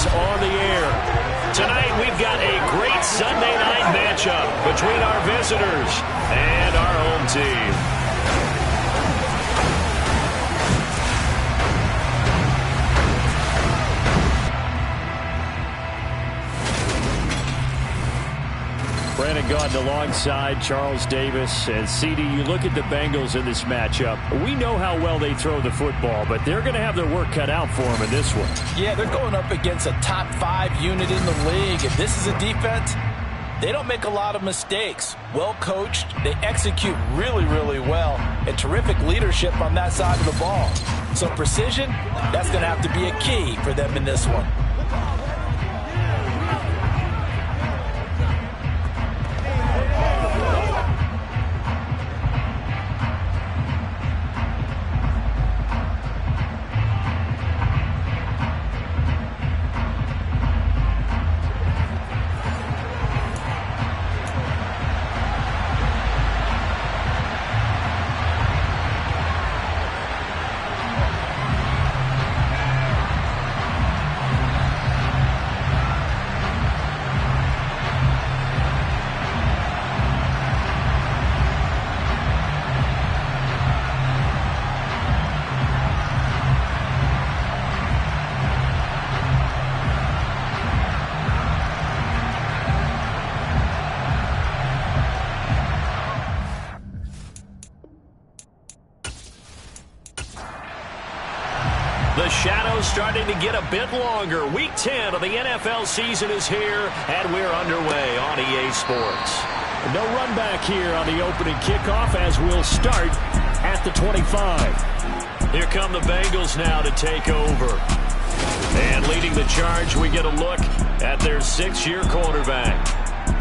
is on the air. Tonight we've got a great Sunday night matchup between our visitors and our home team. Brandon Gaudin alongside Charles Davis. And CD, you look at the Bengals in this matchup. We know how well they throw the football, but they're going to have their work cut out for them in this one. Yeah, they're going up against a top 5 unit in the league. If this is a defense, they don't make a lot of mistakes. Well coached, they execute really, really well, and terrific leadership on that side of the ball. So precision, that's going to have to be a key for them in this one. The shadow's starting to get a bit longer. Week 10 of the NFL season is here, and we're underway on EA Sports. No run back here on the opening kickoff as we'll start at the 25. Here come the Bengals now to take over. And leading the charge, we get a look at their 6th-year quarterback.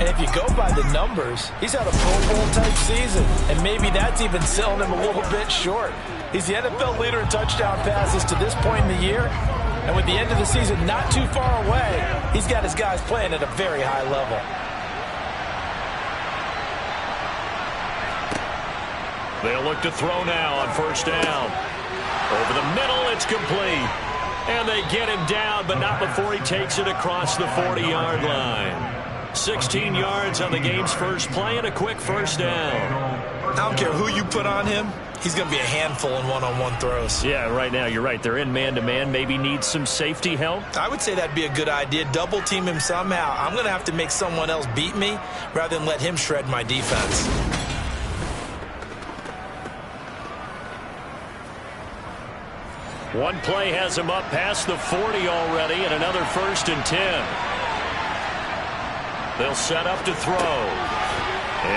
And if you go by the numbers, he's had a Pro Bowl-type season, and maybe that's even selling him a little bit short. He's the NFL leader in touchdown passes to this point in the year, and with the end of the season not too far away, he's got his guys playing at a very high level. They'll look to throw now on first down. Over the middle, it's complete. And they get him down, but not before he takes it across the 40-yard line. 16 yards on the game's first play and a quick first down. I don't care who you put on him, he's going to be a handful in one-on-one throws. Yeah, right now, you're right. They're in man-to-man. Maybe needs some safety help. I would say that'd be a good idea. Double team him somehow. I'm going to have to make someone else beat me rather than let him shred my defense. One play has him up past the 40 already, and another 1st and 10. They'll set up to throw.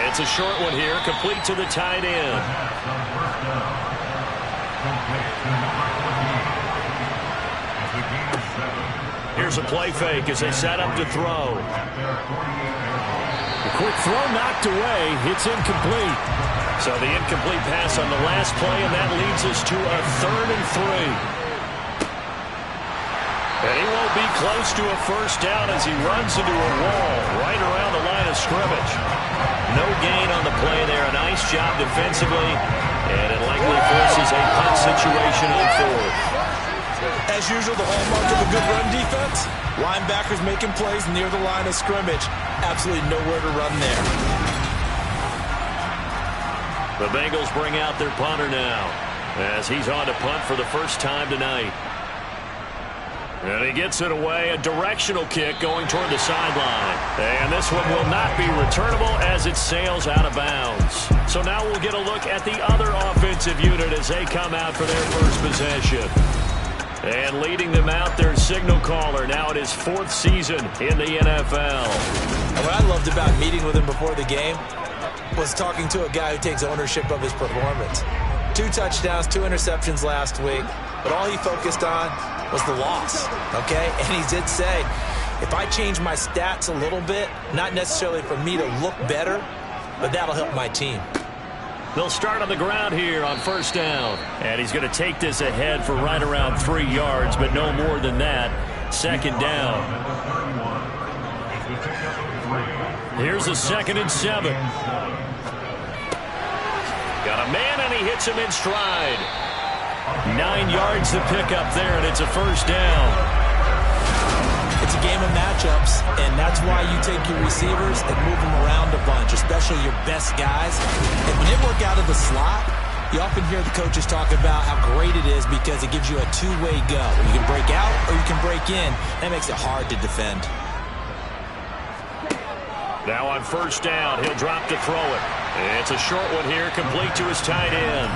It's a short one here, complete to the tight end. Here's a play fake as they set up to throw. The quick throw knocked away. It's incomplete. So the incomplete pass on the last play, and that leads us to a 3rd and 3. And he won't be close to a first down as he runs into a wall right around the line of scrimmage. No gain on the play there. A nice job defensively, and it likely forces a punt situation on 4th. As usual, the hallmark of a good run defense, linebackers making plays near the line of scrimmage. Absolutely nowhere to run there. The Bengals bring out their punter now as he's on to punt for the first time tonight. And he gets it away, a directional kick going toward the sideline. And this one will not be returnable as it sails out of bounds. So now we'll get a look at the other offensive unit as they come out for their first possession. And leading them out, their signal caller, now in his 4th season in the NFL. And what I loved about meeting with him before the game was talking to a guy who takes ownership of his performance. 2 touchdowns, 2 interceptions last week, but all he focused on was the loss, okay? And he did say, if I change my stats a little bit, not necessarily for me to look better, but that'll help my team. They'll start on the ground here on first down. And he's going to take this ahead for right around 3 yards, but no more than that. 2nd down. Here's a 2nd and 7. Got a man, and he hits him in stride. 9 yards to pick up there, and it's a first down. game of matchups, and that's why you take your receivers and move them around a bunch, especially your best guys. And when they work out of the slot, you often hear the coaches talk about how great it is because it gives you a two-way go. You can break out or you can break in. That makes it hard to defend. Now on first down, he'll drop to throw it. It's a short one here, complete to his tight end.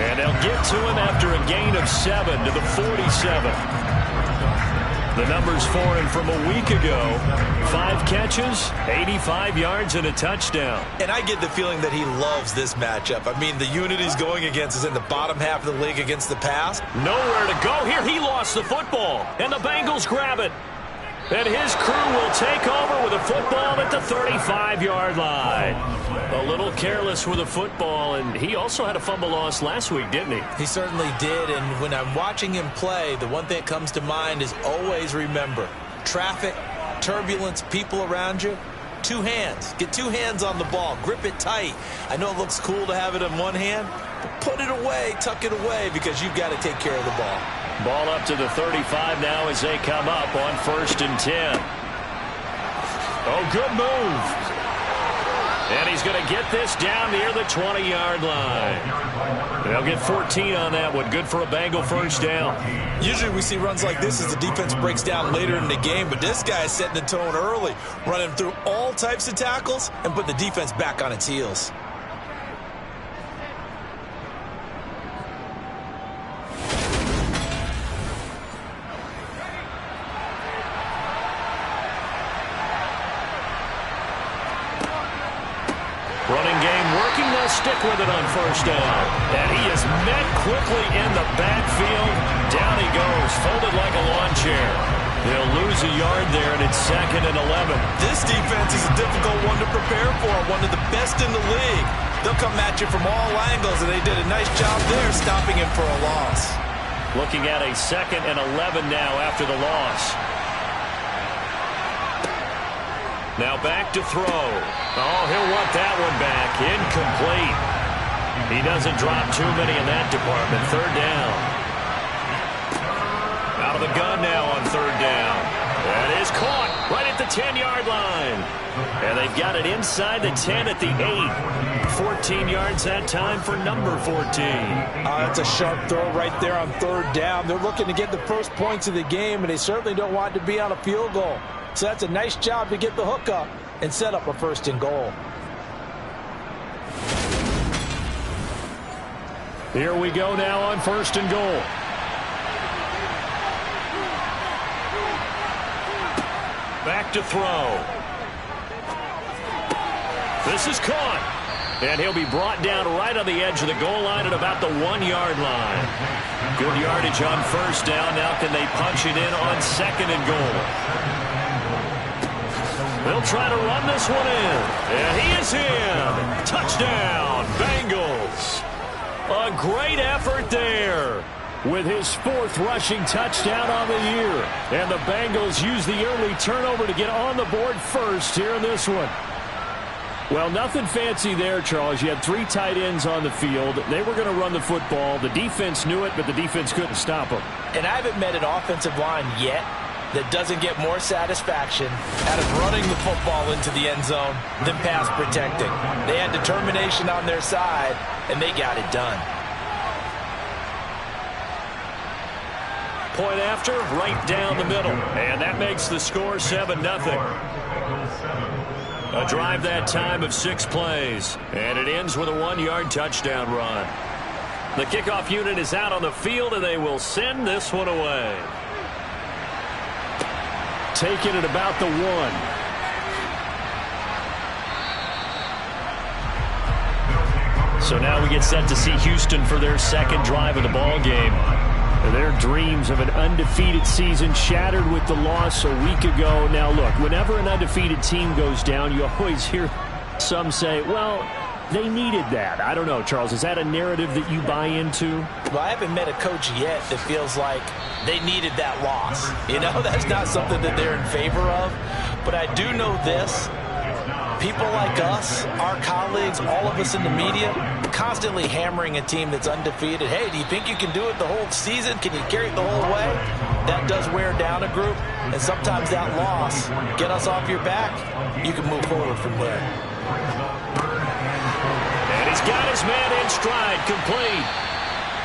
And they'll get to him after a gain of 7 to the 47. The numbers for him from a week ago: 5 catches, 85 yards, and a touchdown. And I get the feeling that he loves this matchup. I mean, the unit he's going against is in the bottom half of the league against the pass. Nowhere to go here. He lost the football, and the Bengals grab it. And his crew will take over with a football at the 35-yard line. A little careless with a football, and he also had a fumble loss last week, didn't he? He certainly did, and when I'm watching him play, the one thing that comes to mind is always remember: traffic, turbulence, people around you. 2 hands. Get 2 hands on the ball. Grip it tight. I know it looks cool to have it in one hand, but put it away, tuck it away, because you've got to take care of the ball. Ball up to the 35 now as they come up on 1st and 10. Oh, good move. And he's going to get this down near the 20-yard line. They'll get 14 on that one. Good for a Bengal first down. Usually we see runs like this as the defense breaks down later in the game, but this guy is setting the tone early, running through all types of tackles and put the defense back on its heels. Running game working. They'll stick with it on first down. And he is met quickly in the backfield. Down he goes, folded like a lawn chair. They'll lose a yard there, and it's 2nd and 11. This defense is a difficult one to prepare for, one of the best in the league. They'll come at you from all angles, and they did a nice job there stopping him for a loss. Looking at a 2nd and 11 now after the loss. Now back to throw. Oh, he'll want that one back. Incomplete. He doesn't drop too many in that department. 3rd down. Out of the gun now on 3rd down. That is caught right at the 10-yard line. And they've got it inside the 10 at the 8. 14 yards that time for number 14. That's a sharp throw right there on 3rd down. They're looking to get the first points of the game, and they certainly don't want to be on a field goal. So that's a nice job to get the hook up and set up a 1st and goal. Here we go now on 1st and goal. Back to throw. This is caught. And he'll be brought down right on the edge of the goal line at about the 1-yard line. Good yardage on 1st down. Now can they punch it in on 2nd and goal? They'll try to run this one in. And he is in. Touchdown, Bengals. A great effort there. With his 4th rushing touchdown on the year. And the Bengals use the early turnover to get on the board first here in this one. Well, nothing fancy there, Charles. You had 3 tight ends on the field. They were going to run the football. The defense knew it, but the defense couldn't stop them. And I haven't met an offensive line yet that doesn't get more satisfaction out of running the football into the end zone than pass protecting. They had determination on their side, and they got it done. Point after, right down the middle. And that makes the score 7-0. A drive that time of 6 plays. And it ends with a 1-yard touchdown run. The kickoff unit is out on the field, and they will send this one away. Taking it about the 1. So now we get set to see Houston for their 2nd drive of the ball game. Their dreams of an undefeated season shattered with the loss a week ago. Now, look, whenever an undefeated team goes down, you always hear some say, well, they needed that. I don't know, Charles. Is that a narrative that you buy into? Well, I haven't met a coach yet that feels like they needed that loss. You know, that's not something that they're in favor of. But I do know this. People like us, our colleagues, all of us in the media, constantly hammering a team that's undefeated. Hey, do you think you can do it the whole season? Can you carry it the whole way? That does wear down a group, and sometimes that loss, get us off your back, you can move forward from there. And he's got his man in stride, complete.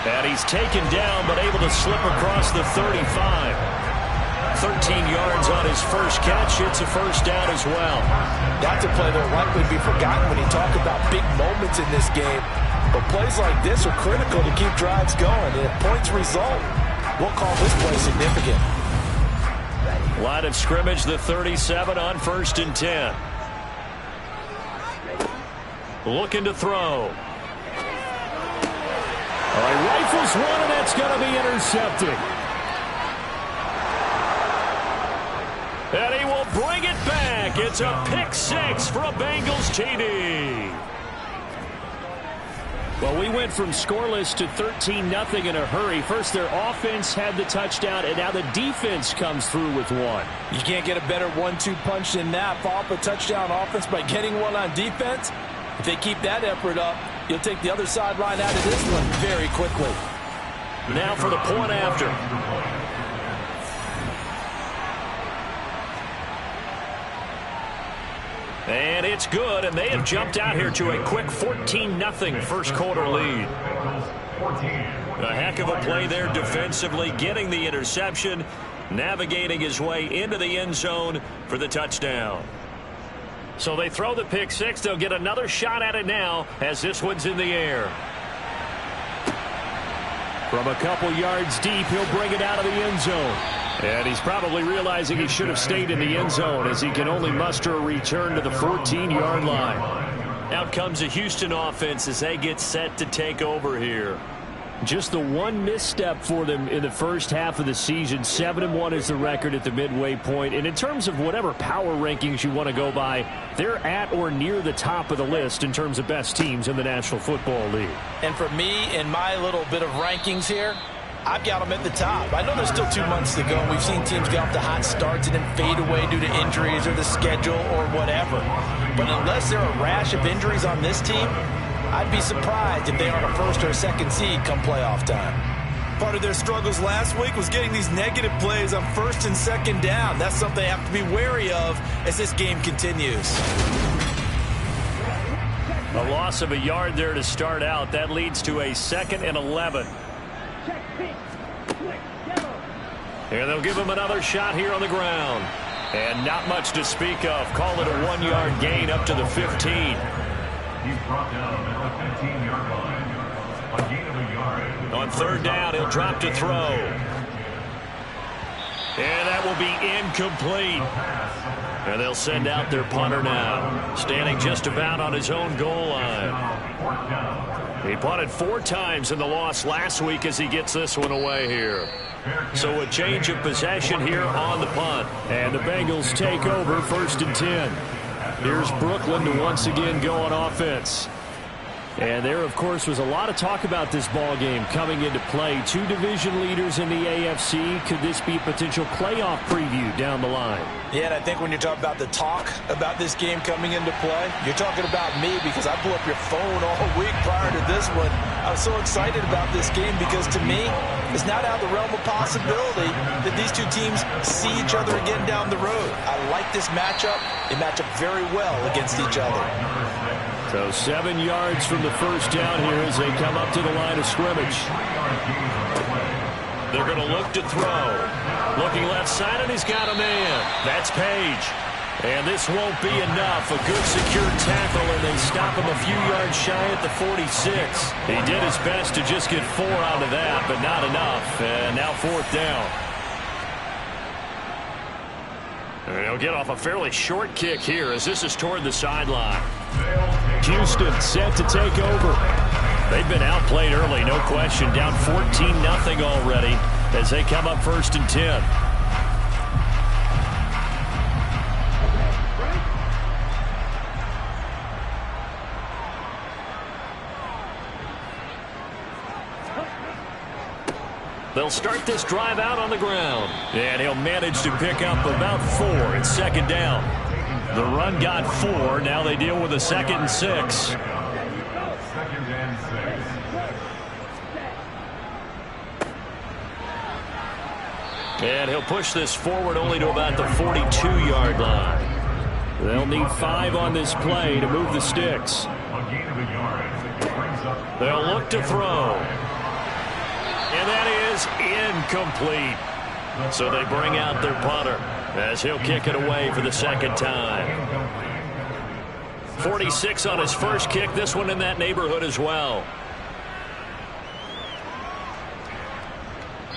And he's taken down, but able to slip across the 35. 13 yards on his first catch. It's a first down as well. That's a play that will likely be forgotten when you talk about big moments in this game. But plays like this are critical to keep drives going. And if points result, we'll call this play significant. Line of scrimmage, the 37 on 1st and 10. Looking to throw. All right, rifles one, and that's going to be intercepted. And he will bring it back. It's a pick six for a Bengals TD. Well, we went from scoreless to 13-0 in a hurry. First, their offense had the touchdown, and now the defense comes through with one. You can't get a better 1-2 punch than that. Follow up a touchdown offense by getting one on defense. If they keep that effort up, you'll take the other sideline out of this one very quickly. Now for the point after. And it's good, and they have jumped out here to a quick 14-0 first quarter lead. A heck of a play there defensively, getting the interception, navigating his way into the end zone for the touchdown. So they throw the pick six. They'll get another shot at it now as this one's in the air. From a couple yards deep, he'll bring it out of the end zone. And he's probably realizing he should have stayed in the end zone as he can only muster a return to the 14-yard line. Out comes the Houston offense as they get set to take over here. Just the one misstep for them in the first half of the season. 7-1 is the record at the midway point. And in terms of whatever power rankings you want to go by, they're at or near the top of the list in terms of best teams in the National Football League. And for me, in my little bit of rankings here, I've got them at the top. I know there's still 2 months to go, and we've seen teams get off to hot starts and then fade away due to injuries or the schedule or whatever. But unless there are a rash of injuries on this team, I'd be surprised if they aren't a first or a second seed come playoff time. Part of their struggles last week was getting these negative plays on first and second down. That's something they have to be wary of as this game continues. A loss of a yard there to start out. That leads to a 2nd and 11. And they'll give him another shot here on the ground. And not much to speak of. Call it a 1-yard gain up to the 15. He's brought down at the 15-yard line. A gain of a yard. On 3rd down, he'll drop to throw. And that will be incomplete. And they'll send out their punter now. Standing just about on his own goal line. He punted 4 times in the loss last week as he gets this one away here. So a change of possession here on the punt. And the Bengals take over 1st and 10. Here's Brooklyn to once again go on offense. And there, of course, was a lot of talk about this ball game coming into play. 2 division leaders in the AFC. Could this be a potential playoff preview down the line? Yeah, and I think when you're talking about the talk about this game coming into play, you're talking about me because I blew up your phone all week prior to this one. I was so excited about this game because to me, it's not out of the realm of possibility that these two teams see each other again down the road. I like this matchup. They match up very well against each other. So 7 yards from the first down here as they come up to the line of scrimmage. They're going to look to throw. Looking left side, and he's got a man. That's Page. And this won't be enough. A good secure tackle, and they stop him a few yards shy at the 46. He did his best to just get 4 out of that, but not enough. And now 4th down. And he'll get off a fairly short kick here as this is toward the sideline. Houston set to take over. They've been outplayed early, no question. Down 14-0 already as they come up 1st and 10. They'll start this drive out on the ground. And he'll manage to pick up about 4. It's 2nd down. The run got 4. Now they deal with a 2nd and 6. 2nd and 6. And he'll push this forward only to about the 42-yard line. They'll need 5 on this play to move the sticks. A gain of a yard. Brings up They'll look to throw. And that is incomplete. So they bring out their punter as he'll kick it away for the 2nd time. 46 on his first kick. This one in that neighborhood as well.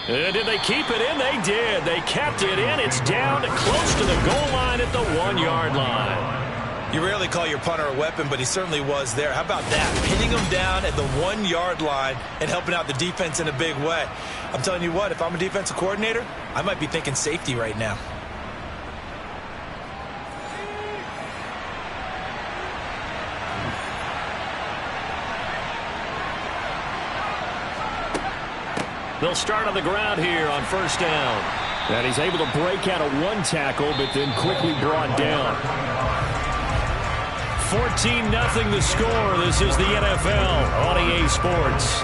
And did they keep it in? They did. They kept it in. It's down close to the goal line at the 1-yard line. You rarely call your punter a weapon, but he certainly was there. How about that? Pinning him down at the 1-yard line and helping out the defense in a big way. I'm telling you what, if I'm a defensive coordinator, I might be thinking safety right now. They'll start on the ground here on 1st down. And he's able to break out of 1 tackle, but then quickly brought down. 14-0 the score. This is the NFL on EA Sports.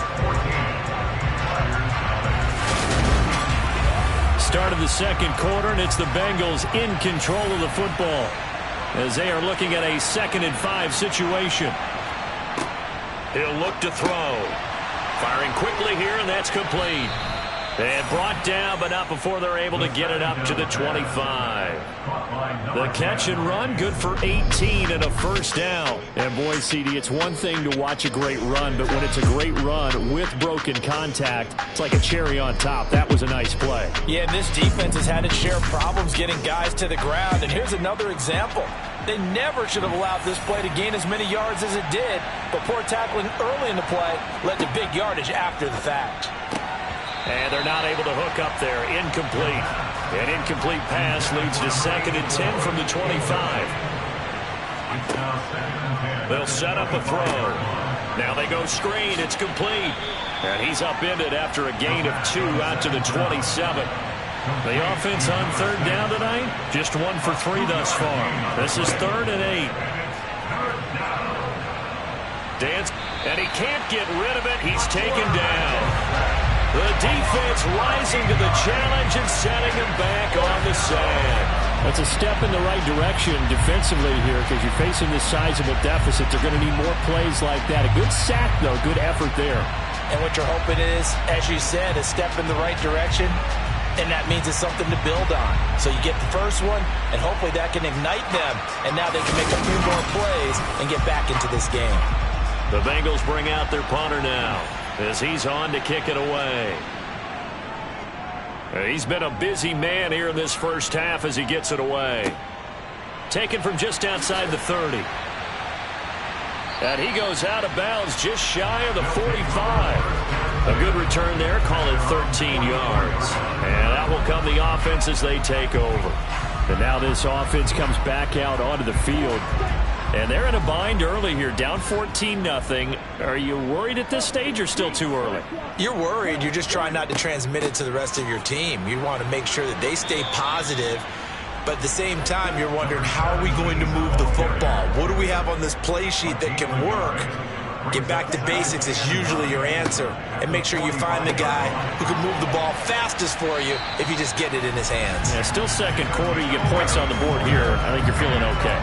Start of the 2nd quarter, and it's the Bengals in control of the football as they are looking at a 2nd and 5 situation. He'll look to throw. Firing quickly here, and that's complete. And brought down, but not before they're able to get it up to the 25. The catch and run, good for 18 and a 1st down. And boy, CD, it's one thing to watch a great run, but when it's a great run with broken contact, it's like a cherry on top. That was a nice play. Yeah, and this defense has had its share of problems getting guys to the ground. And here's another example. They never should have allowed this play to gain as many yards as it did, but poor tackling early in the play led to big yardage after the fact. And they're not able to hook up there. Incomplete. An incomplete pass leads to 2nd and 10 from the 25. They'll set up a throw. Now they go screen. It's complete. And he's upended after a gain of 2 out to the 27. The offense on 3rd down tonight, just 1 for 3 thus far. This is 3rd and 8. Dance, and he can't get rid of it. He's taken down. The defense rising to the challenge and setting him back on the sand. That's a step in the right direction defensively here because you're facing this sizable deficit. They're going to need more plays like that. A good sack, though. Good effort there. And what you're hoping is, as you said, a step in the right direction, and that means it's something to build on. So you get the first one, and hopefully that can ignite them, and now they can make a few more plays and get back into this game. The Bengals bring out their punter now as he's on to kick it away. He's been a busy man here in this 1st half as he gets it away. Taken from just outside the 30. And he goes out of bounds just shy of the 45. A good return there, call it 13 yards. And out will come the offense as they take over. And now this offense comes back out onto the field. And they're in a bind early here, down 14-0. Are you worried at this stage or still too early? You're worried. You're just trying not to transmit it to the rest of your team. You want to make sure that they stay positive. But at the same time, you're wondering, how are we going to move the football? What do we have on this play sheet that can work? Get back to basics is usually your answer. And make sure you find the guy who can move the ball fastest for you if you just get it in his hands. Yeah, still 2nd quarter. You get points on the board here. I think you're feeling okay.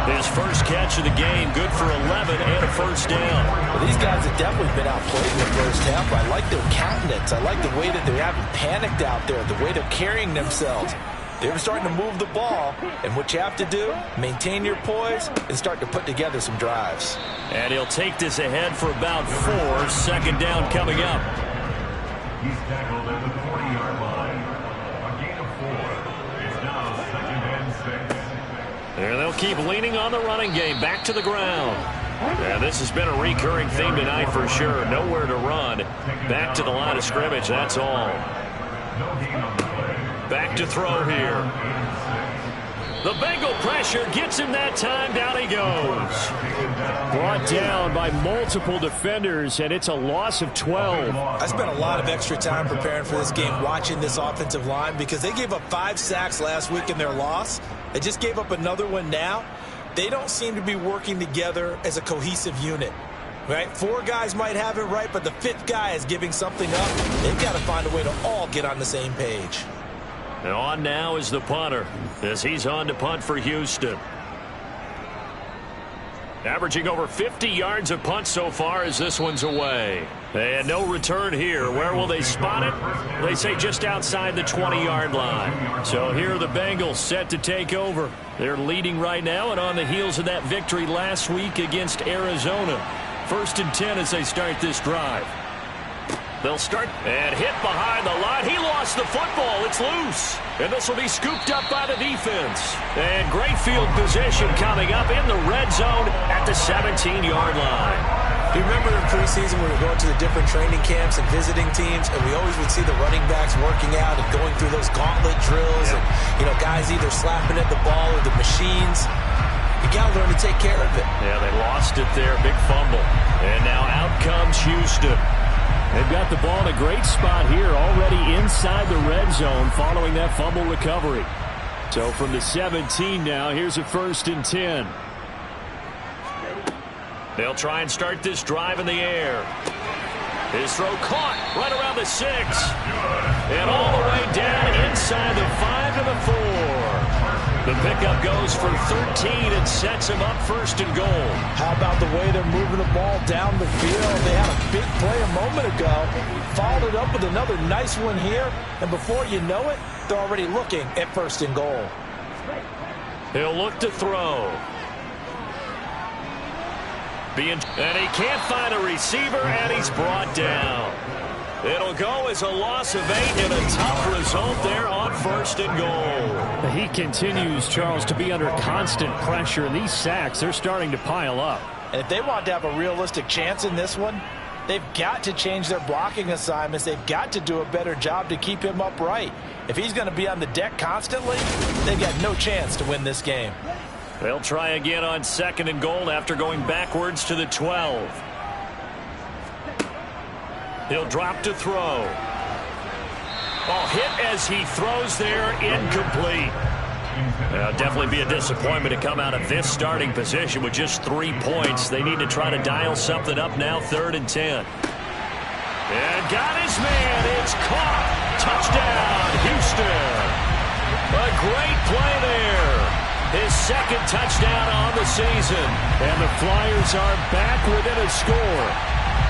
His first catch of the game, good for 11 and a 1st down. Well, these guys have definitely been outplayed in the 1st half. I like their countenance. I like the way that they haven't panicked out there, the way they're carrying themselves. They're starting to move the ball, and what you have to do, maintain your poise and start to put together some drives. And he'll take this ahead for about 4. 2nd down coming up. He's tackled at the 40-yard line. A gain of 4. It's now 2nd and 6. And they'll keep leaning on the running game. Back to the ground. And this has been a recurring theme tonight for sure. Nowhere to run. Back to the line of scrimmage. That's all. Back to throw here. The Bengal pressure gets him that time. Down he goes. Brought down by multiple defenders, and it's a loss of 12. I spent a lot of extra time preparing for this game, watching this offensive line, because they gave up 5 sacks last week in their loss. They just gave up another one now. They don't seem to be working together as a cohesive unit. Right? 4 guys might have it right, but the 5th guy is giving something up. They've got to find a way to all get on the same page. And on now is the punter, as he's on to punt for Houston. Averaging over 50 yards of punt so far as this one's away. And no return here. Where will they spot it? They say just outside the 20-yard line. So here are the Bengals set to take over. They're leading right now and on the heels of that victory last week against Arizona. 1st and 10 as they start this drive. They'll start and hit behind the line. He lost the football. It's loose. And this will be scooped up by the defense. And great field position coming up in the red zone at the 17-yard line. You remember in preseason when we were going to the different training camps and visiting teams, and we always would see the running backs working out and going through those gauntlet drills, and guys either slapping at the ball or the machines. You got to learn to take care of it. Yeah, they lost it there. Big fumble. And now out comes Houston. They've got the ball in a great spot here, already inside the red zone following that fumble recovery. So from the 17 now, here's a 1st and 10. They'll try and start this drive in the air. His throw caught right around the 6. And all the way down inside the 5 to the 4. The pickup goes for 13 and sets him up 1st and goal. How about the way they're moving the ball down the field? They had a big play a moment ago. Followed it up with another nice one here. And before you know it, they're already looking at 1st and goal. He'll look to throw. And he can't find a receiver, and he's brought down. It'll go as a loss of 8 and a tough result there on 1st and goal. He continues, Charles, to be under constant pressure, and these sacks, they're starting to pile up. And if they want to have a realistic chance in this one, they've got to change their blocking assignments. They've got to do a better job to keep him upright. If he's going to be on the deck constantly, they've got no chance to win this game. They'll try again on 2nd and goal after going backwards to the 12. He'll drop to throw. Ball hit as he throws there, incomplete. Definitely be a disappointment to come out of this starting position with just 3 points. They need to try to dial something up now, 3rd and 10. And got his man. It's caught. Touchdown, Houston. A great play there. His 2nd touchdown on the season. And the Flyers are back within a score.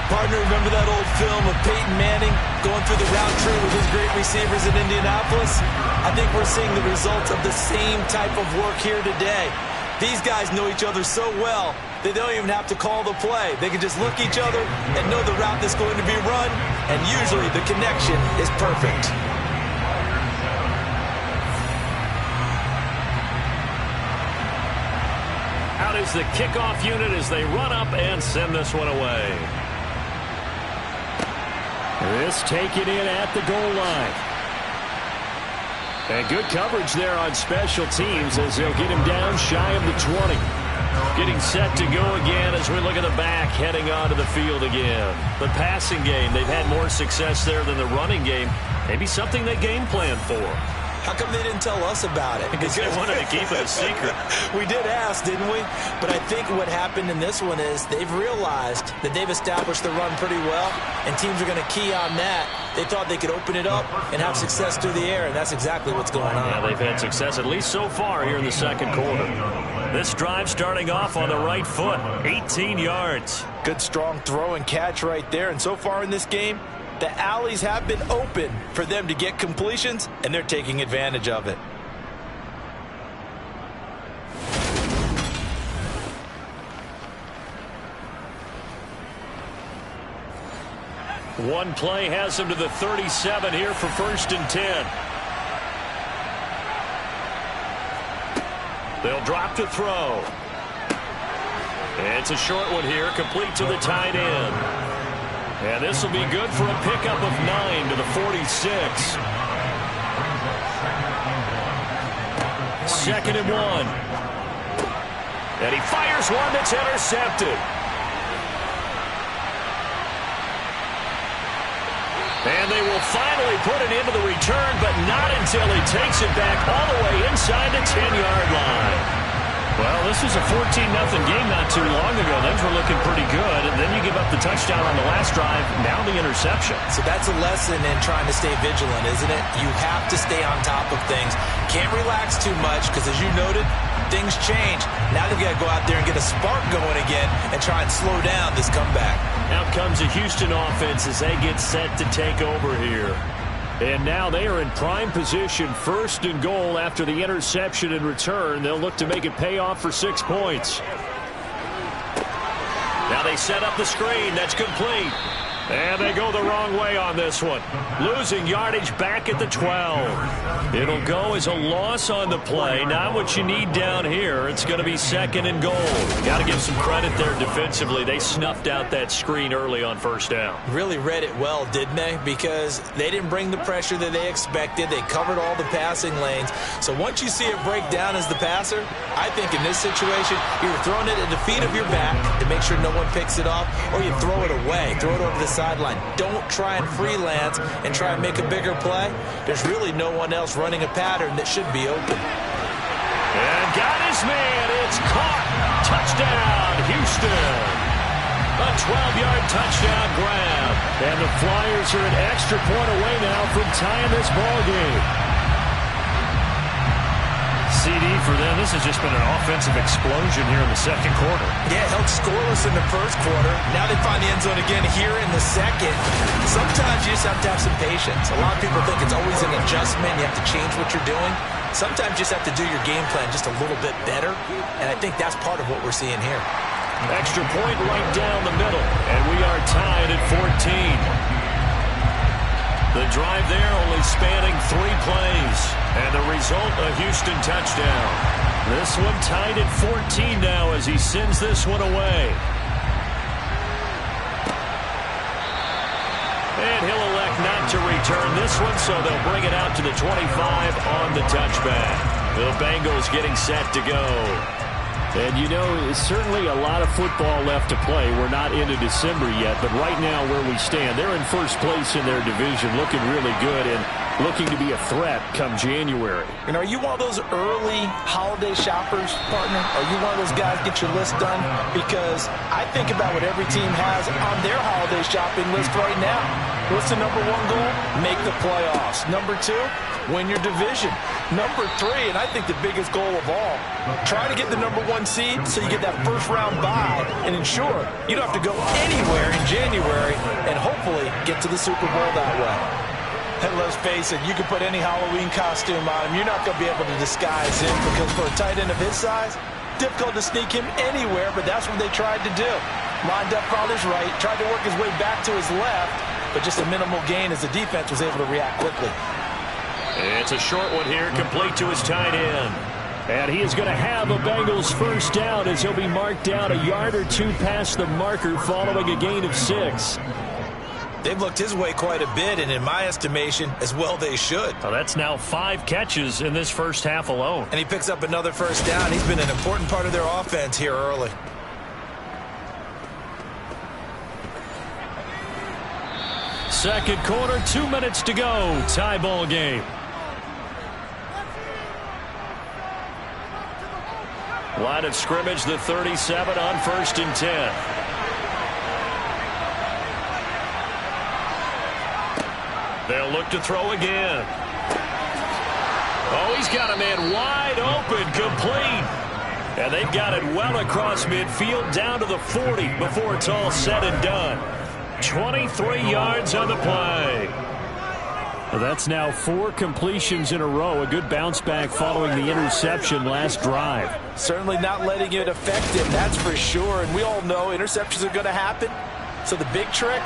Partner, remember that old film of Peyton Manning going through the route tree with his great receivers in Indianapolis? I think we're seeing the results of the same type of work here today. These guys know each other so well, they don't even have to call the play. They can just look each other and know the route that's going to be run, and usually the connection is perfect. Out is the kickoff unit as they run up and send this one away. This taken in at the goal line. And good coverage there on special teams as they'll get him down shy of the 20. Getting set to go again as we look at the back heading onto the field again. The passing game, they've had more success there than the running game. Maybe something they game plan for. How come they didn't tell us about it? Because they wanted to keep it a secret. We did ask, didn't we? But I think what happened in this one is they've realized that they've established the run pretty well, and teams are going to key on that. They thought they could open it up and have success through the air, and that's exactly what's going on. Yeah, they've had success at least so far here in the 2nd quarter. This drive starting off on the right foot, 18 yards. Good strong throw and catch right there, and so far in this game, the alleys have been open for them to get completions, and they're taking advantage of it. One play has him to the 37 here for 1st and 10. They'll drop to throw. It's a short one here, complete to the tight end. And this will be good for a pickup of 9 to the 46. 2nd and 1. And he fires one that's intercepted. And they will finally put it into the return, but not until he takes it back all the way inside the 10-yard line. Well, this was a 14-0 game not too long ago. Things were looking pretty good, and then you give up the touchdown on the last drive, now the interception. So that's a lesson in trying to stay vigilant, isn't it? You have to stay on top of things. Can't relax too much because, as you noted, things change. Now they've got to go out there and get a spark going again and try and slow down this comeback. Out comes the Houston offense as they get set to take over here. And now they are in prime position, 1st and goal after the interception and return. They'll look to make it pay off for 6 points. Now they set up the screen. That's complete. And they go the wrong way on this one. Losing yardage back at the 12. It'll go as a loss on the play. Not what you need down here. It's going to be 2nd and goal. Got to give some credit there defensively. They snuffed out that screen early on 1st down. Really read it well, didn't they? Because they didn't bring the pressure that they expected. They covered all the passing lanes. So once you see it break down as the passer, I think in this situation, you're throwing it at the feet of your back to make sure no one picks it off, or you throw it away. Throw it over the sideline. Don't try and freelance and try and make a bigger play. There's really no one else running a pattern that should be open. And got his man. It's caught. Touchdown, Houston. A 12-yard touchdown grab. And the Flyers are an extra point away now from tying this ball game. CD for them. This has just been an offensive explosion here in the 2nd quarter. Yeah, held scoreless in the 1st quarter. Now they find the end zone again here in the 2nd. Sometimes you just have to have some patience. A lot of people think it's always an adjustment. You have to change what you're doing. Sometimes you just have to do your game plan just a little bit better. And I think that's part of what we're seeing here. Extra point right down the middle. And we are tied at 14. The drive there only spanning 3 plays. And the result, a Houston touchdown. This one tied at 14 now as he sends this one away. And he'll elect not to return this one, so they'll bring it out to the 25 on the touchback. The Bengals getting set to go. And, you know, certainly a lot of football left to play. We're not into December yet, but right now where we stand, they're in 1st place in their division, looking really good and looking to be a threat come January. And are you one of those early holiday shoppers, partner? Are you one of those guys get your list done? Because I think about what every team has on their holiday shopping list right now. What's the number 1 goal? Make the playoffs. Number 2, win your division. Number 3, and I think the biggest goal of all, try to get the number 1 seed so you get that 1st round bye and ensure you don't have to go anywhere in January and hopefully get to the Super Bowl that way. And let's face it, you can put any Halloween costume on him. You're not going to be able to disguise him because for a tight end of his size, difficult to sneak him anywhere, but that's what they tried to do. Lined up on his right, tried to work his way back to his left, but just a minimal gain as the defense was able to react quickly. It's a short one here, complete to his tight end. And he is going to have a Bengals 1st down as he'll be marked down a yard or 2 past the marker following a gain of 6. They've looked his way quite a bit, and in my estimation, as well they should. Well, that's now 5 catches in this 1st half alone. And he picks up another 1st down. He's been an important part of their offense here early. Second quarter, 2 minutes to go. Tie ball game. Line of scrimmage, the 37 on 1st and 10. They'll look to throw again. Oh, he's got a man wide open, complete. And they've got it well across midfield down to the 40 before it's all said and done. 23 yards on the play. Well, that's now 4 completions in a row. A good bounce back following the interception last drive. Certainly not letting it affect him, that's for sure. And we all know interceptions are going to happen. So the big trick,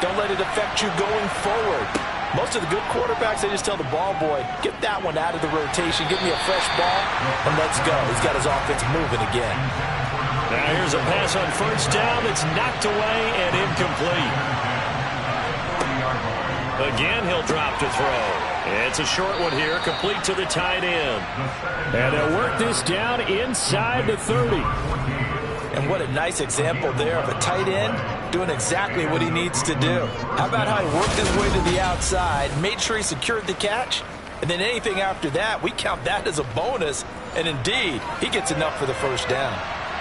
don't let it affect you going forward. Most of the good quarterbacks, they just tell the ball boy, get that one out of the rotation, give me a fresh ball, and let's go. He's got his offense moving again. Now here's a pass on 1st down that's knocked away and incomplete. Again, he'll drop to throw. It's a short one here, complete to the tight end. And they'll work this down inside the 30. And what a nice example there of a tight end doing exactly what he needs to do. How about how he worked his way to the outside, made sure he secured the catch, and then anything after that, we count that as a bonus. And indeed, he gets enough for the first down.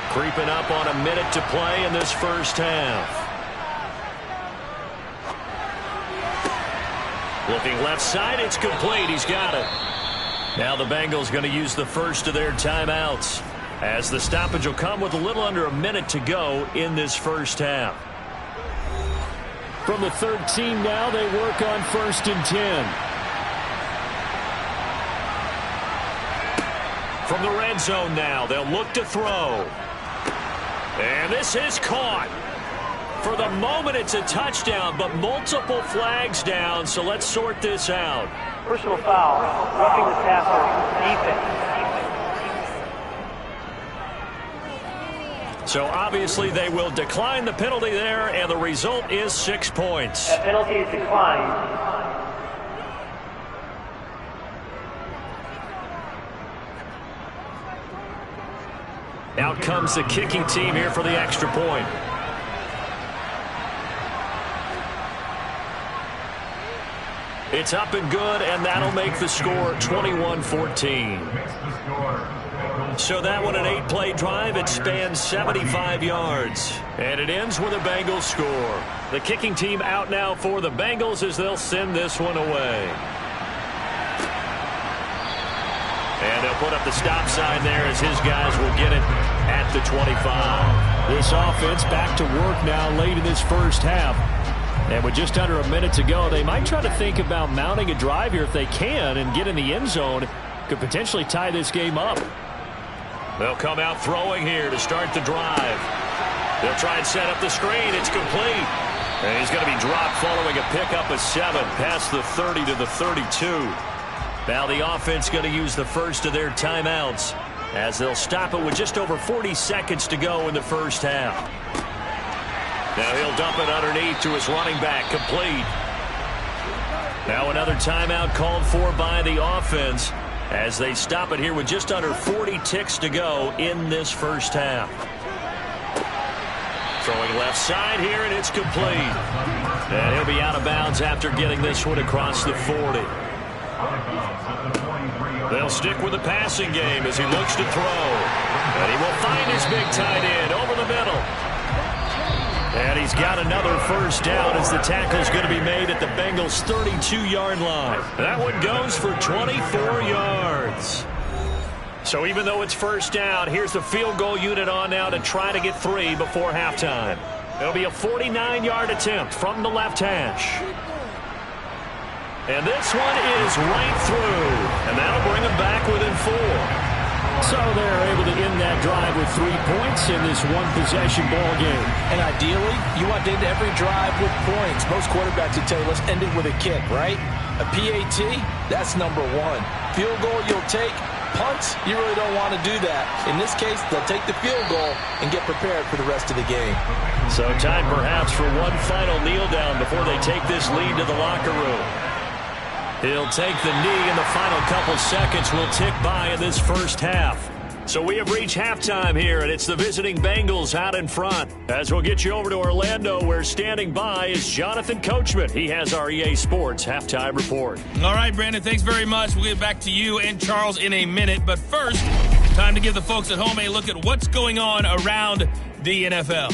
Creeping up on a minute to play in this first half. Looking left side, it's complete. He's got it. Now the Bengals going to use the first of their timeouts, as the stoppage will come with a little under a minute to go in this first half. From the 13 now, they work on 1st and 10. From the red zone now, they'll look to throw. And this is caught. For the moment, it's a touchdown, but multiple flags down, so let's sort this out. Personal foul, roughing the passer, defense. So obviously they will decline the penalty there, and the result is 6 points. That penalty is declined. Out comes the kicking team here for the extra point. It's up and good, and that'll make the score 21-14. So that one, an 8-play drive. It spans 75 yards. And it ends with a Bengals score. The kicking team out now for the Bengals as they'll send this one away. And they'll put up the stop sign there as his guys will get it at the 25. This offense back to work now late in this first half. And with just under a minute to go, they might try to think about mounting a drive here if they can and get in the end zone. Could potentially tie this game up. They'll come out throwing here to start the drive. They'll try and set up the screen. It's complete. And he's going to be dropped following a pickup of 7 past the 30 to the 32. Now the offense going to use the first of their timeouts as they'll stop it with just over 40 seconds to go in the first half. Now he'll dump it underneath to his running back, complete. Now another timeout called for by the offense as they stop it here with just under 40 ticks to go in this first half. Throwing left side here, and it's complete. And he'll be out of bounds after getting this one across the 40. They'll stick with the passing game as he looks to throw. And he will find his big tight end over the middle. And he's got another first down as the tackle's going to be made at the Bengals' 32-yard line. That one goes for 24 yards. So even though it's first down, here's the field goal unit on now to try to get 3 before halftime. It'll be a 49-yard attempt from the left hash. And this one is right through. And that'll bring them back within 4. So they're able to end that drive with 3 points in this one-possession ball game. And ideally, you want to end every drive with points. Most quarterbacks would tell you, let's end it with a kick, right? A PAT, that's number 1. Field goal you'll take. Punts, you really don't want to do that. In this case, they'll take the field goal and get prepared for the rest of the game. So time perhaps for one final kneel down before they take this lead to the locker room. He'll take the knee, and the final couple seconds will tick by in this first half. So we have reached halftime here, and it's the visiting Bengals out in front. As we'll get you over to Orlando, where standing by is Jonathan Coachman. He has our EA Sports halftime report. All right, Brandon, thanks very much. We'll get back to you and Charles in a minute. But first, time to give the folks at home a look at what's going on around the NFL.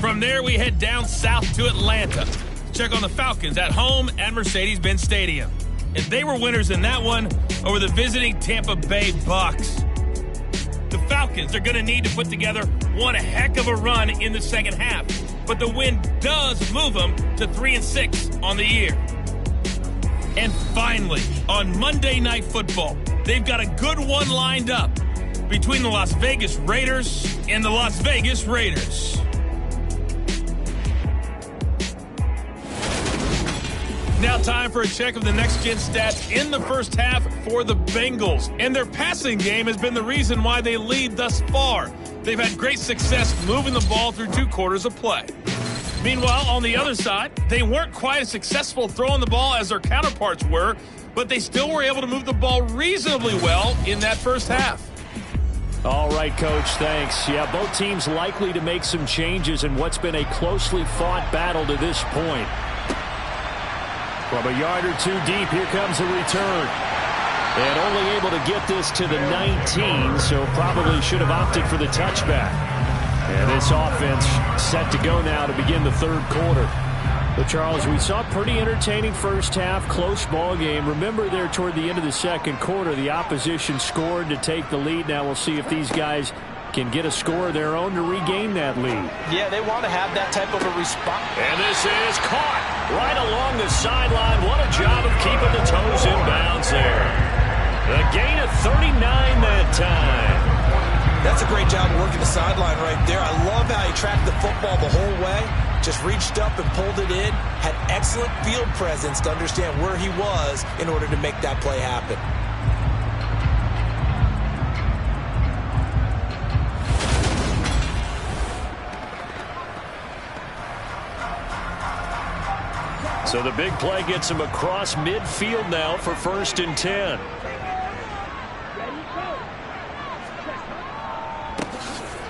From there, we head down south to Atlanta. Check on the Falcons at home at Mercedes-Benz Stadium. And they were winners in that one over the visiting Tampa Bay Bucks. The Falcons are going to need to put together one heck of a run in the second half. But the win does move them to 3-6 on the year. And finally, on Monday Night Football, they've got a good one lined up between the Las Vegas Raiders and the Las Vegas Raiders. Now time for a check of the next-gen stats in the first half for the Bengals. And their passing game has been the reason why they lead thus far. They've had great success moving the ball through 2 quarters of play. Meanwhile, on the other side, they weren't quite as successful throwing the ball as their counterparts were, but they still were able to move the ball reasonably well in that first half. All right, Coach, thanks. Yeah, both teams likely to make some changes in what's been a closely fought battle to this point. From a yard or two deep, here comes a return. And only able to get this to the 19, so probably should have opted for the touchback. And this offense set to go now to begin the third quarter. But, Charles, we saw a pretty entertaining first half, close ball game. Remember there toward the end of the second quarter, the opposition scored to take the lead. Now we'll see if these guys can get a score of their own to regain that lead. Yeah, they want to have that type of a response. And this is caught right along the sideline. What a job of keeping the toes in bounds there. A gain of 39 that time. That's a great job of working the sideline right there. I love how he tracked the football the whole way. Just reached up and pulled it in. Had excellent field presence to understand where he was in order to make that play happen. So the big play gets him across midfield now for 1st and 10.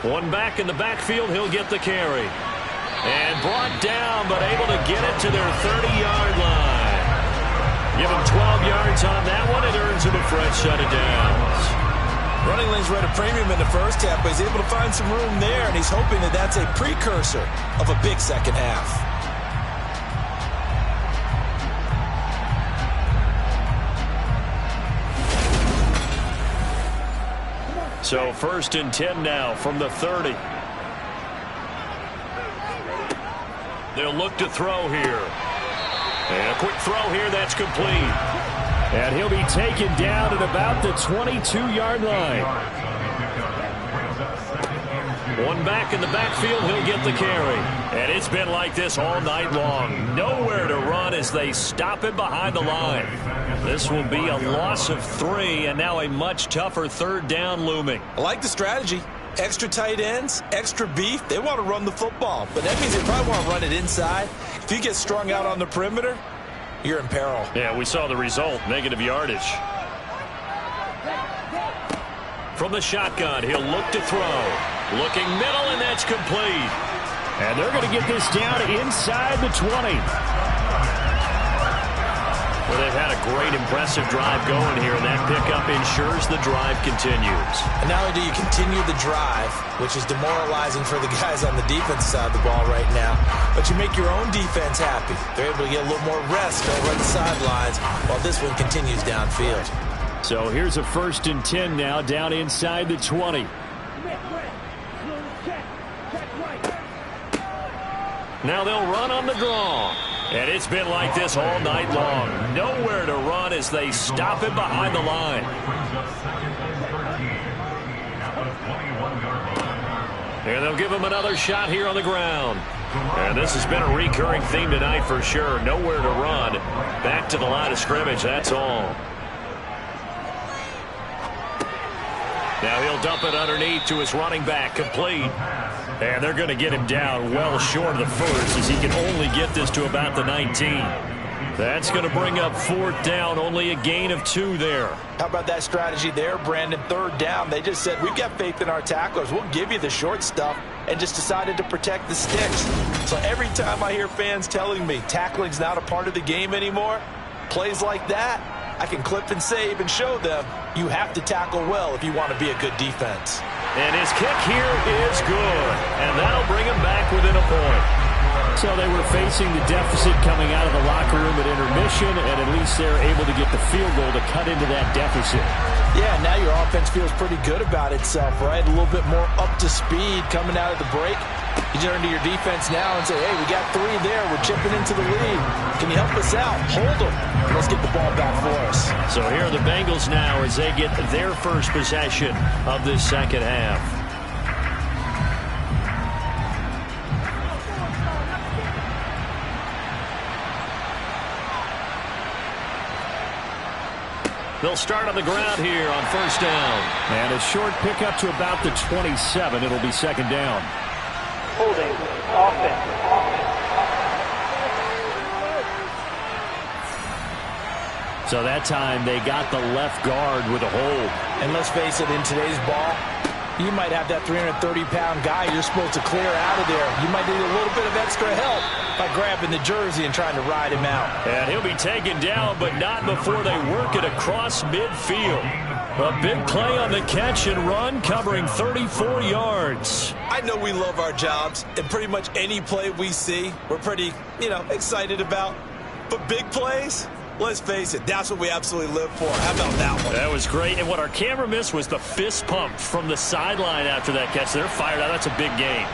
One back in the backfield, he'll get the carry. And brought down, but able to get it to their 30-yard line. Give him 12 yards on that one. It earns him a fresh set of downs. Running lanes were at a premium in the first half, but he's able to find some room there, and he's hoping that that's a precursor of a big second half. So 1st and 10 now from the 30. They'll look to throw here. And a quick throw here that's complete. And he'll be taken down at about the 22-yard line. One back in the backfield, he'll get the carry. And it's been like this all night long. Nowhere to run as they stop him behind the line. This will be a loss of 3, and now a much tougher 3rd down looming. I like the strategy. Extra tight ends, extra beef. They want to run the football, but that means they probably want to run it inside. If you get strung out on the perimeter, you're in peril. Yeah, we saw the result, negative yardage. From the shotgun, he'll look to throw. Looking middle, and that's complete. And they're going to get this down inside the 20. Well, they've had a great, impressive drive going here, and that pickup ensures the drive continues. And not only do you continue the drive, which is demoralizing for the guys on the defense side of the ball right now, but you make your own defense happy. They're able to get a little more rest over the sidelines while this one continues downfield. So here's a 1st and 10 now, down inside the 20. Now they'll run on the draw. And it's been like this all night long. Nowhere to run as they stop him behind the line. And they'll give him another shot here on the ground. And this has been a recurring theme tonight for sure. Nowhere to run. Back to the line of scrimmage, that's all. Now he'll dump it underneath to his running back, complete. And they're going to get him down well short of the 1st as he can only get this to about the 19. That's going to bring up 4th down, only a gain of 2 there. How about that strategy there, Brandon? 3rd down, they just said, we've got faith in our tacklers. We'll give you the short stuff, and just decided to protect the sticks. So every time I hear fans telling me tackling's not a part of the game anymore, plays like that, I can clip and save and show them you have to tackle well if you want to be a good defense. And his kick here is good. And that'll bring him back within a point. So they were facing the deficit coming out of the locker room at intermission, and at least they're able to get the field goal to cut into that deficit. Yeah, now your offense feels pretty good about itself, right? A little bit more up to speed coming out of the break. You turn to your defense now and say, hey, we got 3 there. We're chipping into the lead. Can you help us out? Hold them. Let's get the ball back for us. So here are the Bengals now as they get their first possession of this second half. They'll start on the ground here on 1st down. And a short pickup to about the 27. It'll be 2nd down. Holding offense. So that time they got the left guard with a hold. And let's face it, in today's ball, you might have that 330-pound guy you're supposed to clear out of there. You might need a little bit of extra help by grabbing the jersey and trying to ride him out. And he'll be taken down, but not before they work it across midfield. A big play on the catch and run, covering 34 yards. I know we love our jobs, and pretty much any play we see, we're pretty, excited about. But big plays, let's face it, that's what we absolutely live for. How about that one? That was great. And what our camera missed was the fist pump from the sideline after that catch. They're fired out. That's a big gain.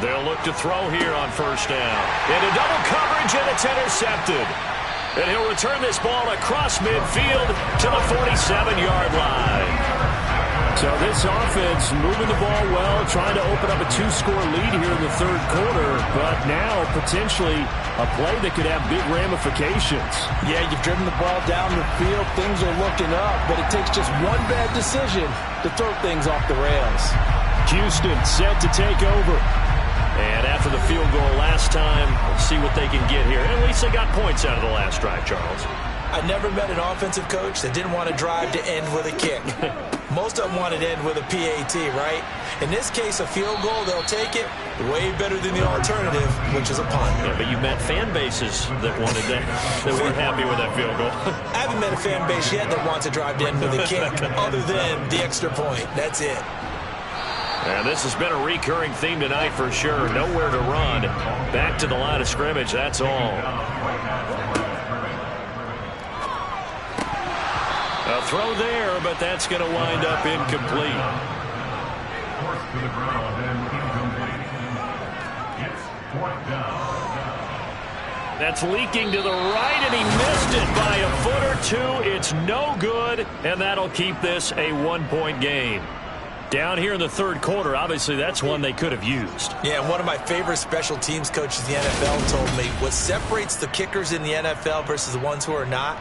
They'll look to throw here on first down. Into double coverage, and it's intercepted. And he'll return this ball across midfield to the 47-yard line. So this offense moving the ball well, trying to open up a 2-score lead here in the third quarter, but now potentially a play that could have big ramifications. Yeah, you've driven the ball down the field. Things are looking up, but it takes just one bad decision to throw things off the rails. Houston set to take over. And after the field goal last time, we'll see what they can get here. At least they got points out of the last drive, Charles. I never met an offensive coach that didn't want to drive to end with a kick. Most of them wanted to end with a PAT, right? In this case, a field goal, they'll take it. Way better than the alternative, which is a punt. Yeah, but you met fan bases that wanted that weren't happy with that field goal. I haven't met a fan base yet that wants to drive to end with a kick, other than the extra point. That's it. And this has been a recurring theme tonight for sure. Nowhere to run. Back to the line of scrimmage, that's all. A throw there, but that's going to wind up incomplete. Forced to the ground and incomplete. It's fourth down. That's leaking to the right, and he missed it by a foot or two. It's no good, and that'll keep this a one-point game. Down here in the third quarter, obviously that's one they could have used. Yeah, one of my favorite special teams coaches in the NFL told me what separates the kickers in the NFL versus the ones who are not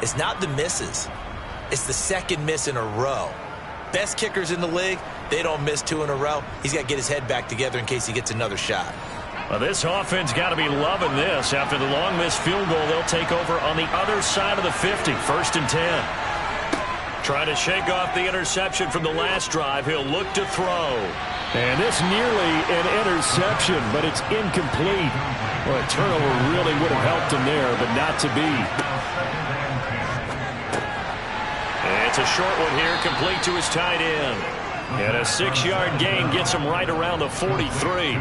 is not the misses. It's the second miss in a row. Best kickers in the league, they don't miss 2 in a row. He's got to get his head back together in case he gets another shot. Well, this offense got to be loving this. After the long missed field goal, they'll take over on the other side of the 50, 1st and 10. Trying to shake off the interception from the last drive. He'll look to throw. And this nearly an interception, but it's incomplete. Well, a turnover really would have helped him there, but not to be. And it's a short one here, complete to his tight end. And a 6-yard gain gets him right around the 43.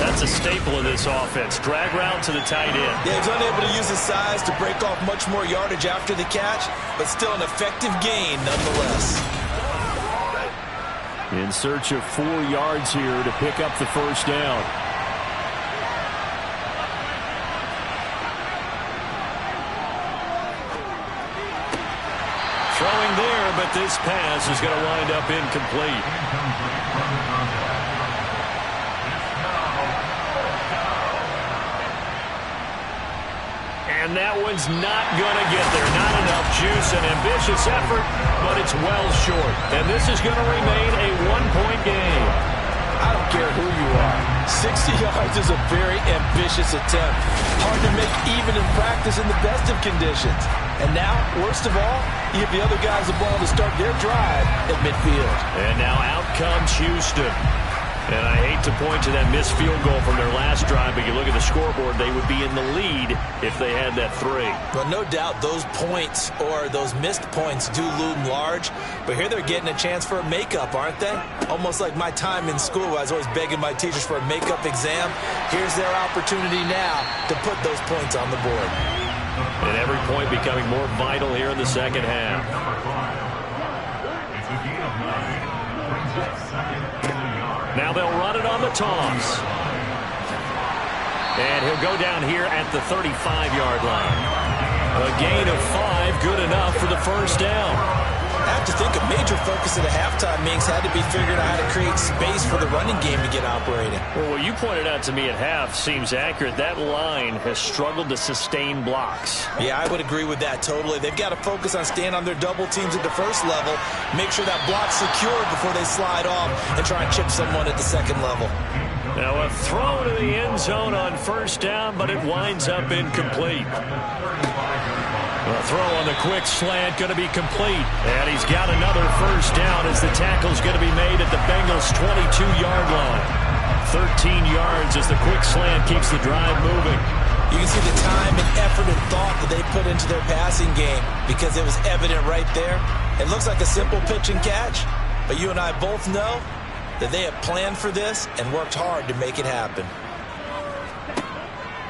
That's a staple of this offense. Drag route to the tight end. Yeah, he's unable to use his size to break off much more yardage after the catch, but still an effective gain nonetheless. In search of 4 yards here to pick up the first down. Throwing there, but this pass is going to wind up incomplete. And that one's not going to get there. Not enough juice. An ambitious effort, but it's well short. And this is going to remain a one-point game. I don't care who you are. 60 yards is a very ambitious attempt. Hard to make even in practice in the best of conditions. And now, worst of all, you give the other guys the ball to start their drive at midfield. And now out comes Houston. And I hate to point to that missed field goal from their last drive, but you look at the scoreboard, they would be in the lead if they had that 3. Well, no doubt those points or those missed points do loom large, but here they're getting a chance for a makeup, aren't they? Almost like my time in school where I was always begging my teachers for a makeup exam. Here's their opportunity now to put those points on the board. And every point becoming more vital here in the second half. It's a gain of 9. Brings up second in the yard. Now they'll run it on the toss. And he'll go down here at the 35-yard line. A gain of 5, good enough for the first down. I have to think a major focus at the halftime meetings had to be figuring out how to create space for the running game to get operating. Well, what you pointed out to me at half seems accurate. That line has struggled to sustain blocks. Yeah, I would agree with that totally. They've got to focus on staying on their double teams at the first level, make sure that block's secure before they slide off and try and chip someone at the second level. Now a throw to the end zone on first down, but it winds up incomplete. A throw on the quick slant going to be complete. And he's got another first down as the tackle's going to be made at the Bengals' 22-yard line. 13 yards as the quick slant keeps the drive moving. You can see the time and effort and thought that they put into their passing game because it was evident right there. It looks like a simple pitch and catch, but you and I both know that they have planned for this and worked hard to make it happen.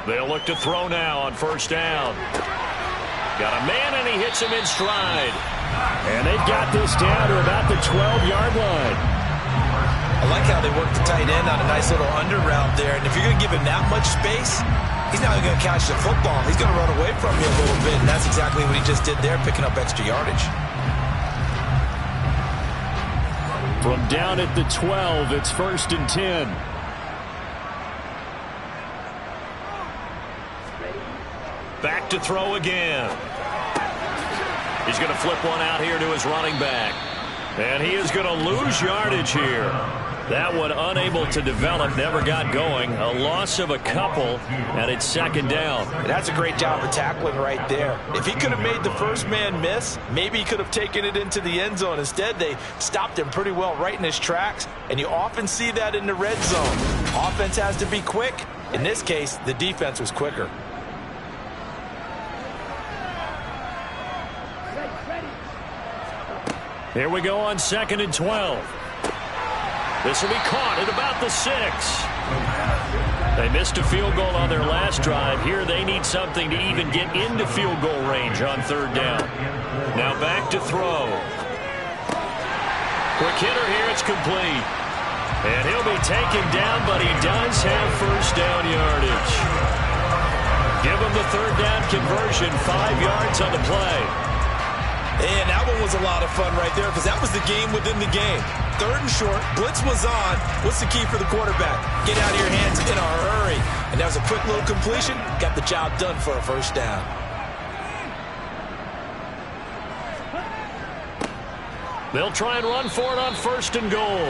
They'll look to throw now on first down. Got a man, and he hits him in stride. And they've got this down to about the 12-yard line. I like how they work the tight end on a nice little under route there. And if you're going to give him that much space, he's not going to catch the football. He's going to run away from you a little bit, and that's exactly what he just did there, picking up extra yardage. From down at the 12, it's 1st and 10. Back to throw again. He's going to flip one out here to his running back. And he is going to lose yardage here. That one unable to develop, never got going. A loss of a couple, and it's 2nd down. And that's a great job of tackling right there. If he could have made the first man miss, maybe he could have taken it into the end zone. Instead, they stopped him pretty well right in his tracks, and you often see that in the red zone. Offense has to be quick. In this case, the defense was quicker. Here we go on 2nd and 12. This will be caught at about the 6. They missed a field goal on their last drive. Here they need something to even get into field goal range on 3rd down. Now back to throw. Quick hitter here, it's complete. And he'll be taken down, but he does have first down yardage. Give him the 3rd down conversion, 5 yards on the play. And that one was a lot of fun right there because that was the game within the game. 3rd and short, blitz was on. What's the key for the quarterback? Get out of your hands in a hurry. And that was a quick little completion. Got the job done for a first down. They'll try and run for it on 1st and goal.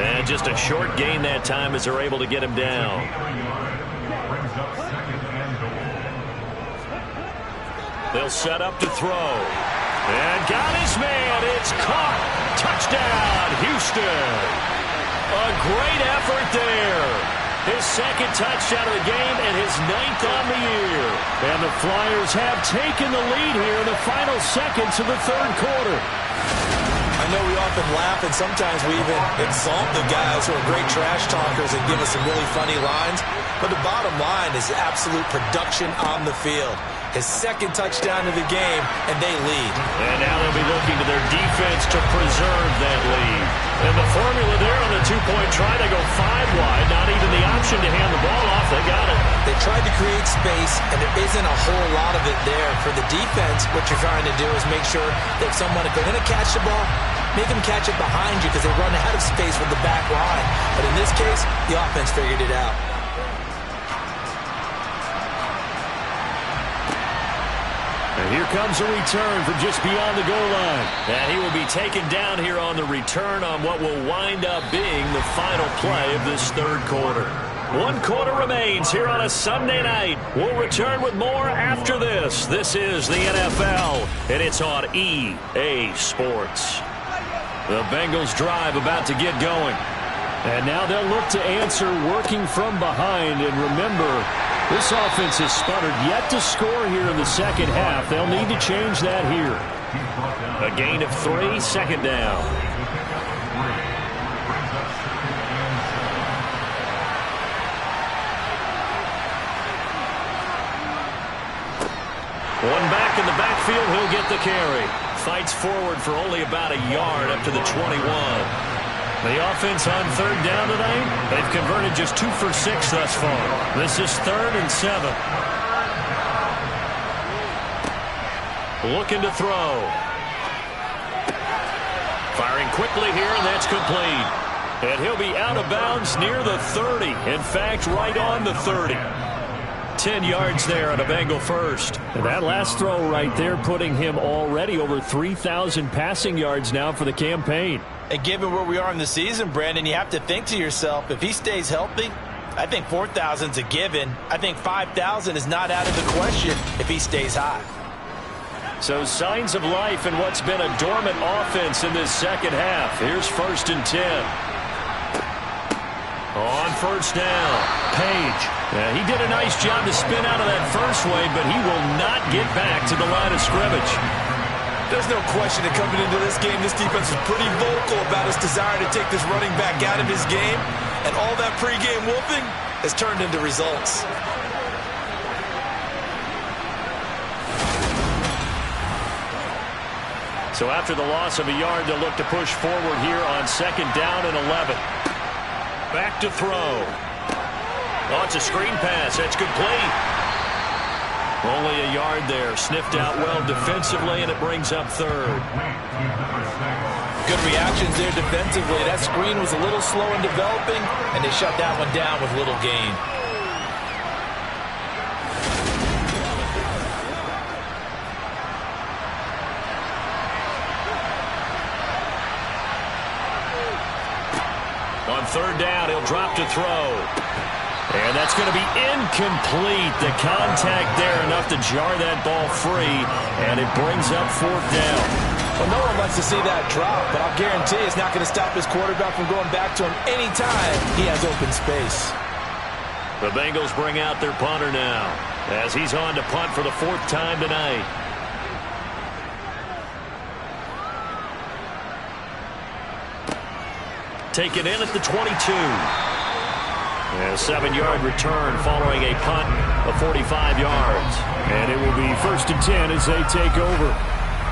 And just a short gain that time as they're able to get him down. They'll set up to throw. And got his man. It's caught. Touchdown, Houston. A great effort there. His 2nd touchdown of the game and his 9th on the year. And the Flyers have taken the lead here in the final seconds of the 3rd quarter. I know we often laugh and sometimes we even exalt the guys who are great trash talkers and give us some really funny lines. But the bottom line is absolute production on the field. His 2nd touchdown of the game, and they lead. And now they'll be looking to their defense to preserve that lead. And the formula there on the 2-point try, they go 5 wide. Not even the option to hand the ball off. They got it. They tried to create space, and there isn't a whole lot of it there. For the defense, what you're trying to do is make sure that someone, if they're going to catch the ball, make them catch it behind you because they run out of space with the back line. But in this case, the offense figured it out. And here comes a return from just beyond the goal line. And he will be taken down here on the return on what will wind up being the final play of this 3rd quarter. 1 quarter remains here on a Sunday night. We'll return with more after this. This is the NFL, and it's on EA Sports. The Bengals drive about to get going. And now they'll look to answer working from behind. And remember, this offense has sputtered yet to score here in the 2nd half. They'll need to change that here. A gain of 3, 2nd down. One back in the backfield, he'll get the carry. Fights forward for only about a yard up to the 21. The offense on 3rd down tonight, they've converted just 2 for 6 thus far. This is 3rd and 7. Looking to throw. Firing quickly here, and that's complete. And he'll be out of bounds near the 30. In fact, right on the 30. 10 yards there on a Bengal first. And that last throw right there putting him already over 3,000 passing yards now for the campaign. And given where we are in the season, Brandon, you have to think to yourself, if he stays healthy, I think 4,000's a given. I think 5,000 is not out of the question if he stays hot. So signs of life in what's been a dormant offense in this second half. Here's 1st and 10. On first down, Page. He did a nice job to spin out of that first wave, but he will not get back to the line of scrimmage. There's no question that coming into this game, this defense was pretty vocal about its desire to take this running back out of his game, and all that pregame whooping has turned into results. So after the loss of a yard, they'll look to push forward here on 2nd down and 11. Back to throw. Oh, it's a screen pass. That's complete. Only a yard there. Sniffed out well defensively, and it brings up 3rd. Good reactions there defensively. That screen was a little slow in developing, and they shut that one down with little gain. On 3rd down, he'll drop to throw. And that's going to be incomplete. The contact there enough to jar that ball free, and it brings up 4th down. Well, no one wants to see that drop, but I'll guarantee it's not going to stop his quarterback from going back to him anytime he has open space. The Bengals bring out their punter now as he's on to punt for the 4th time tonight. Taken in at the 22. And a 7-yard return following a punt of 45 yards. And it will be 1st and 10 as they take over.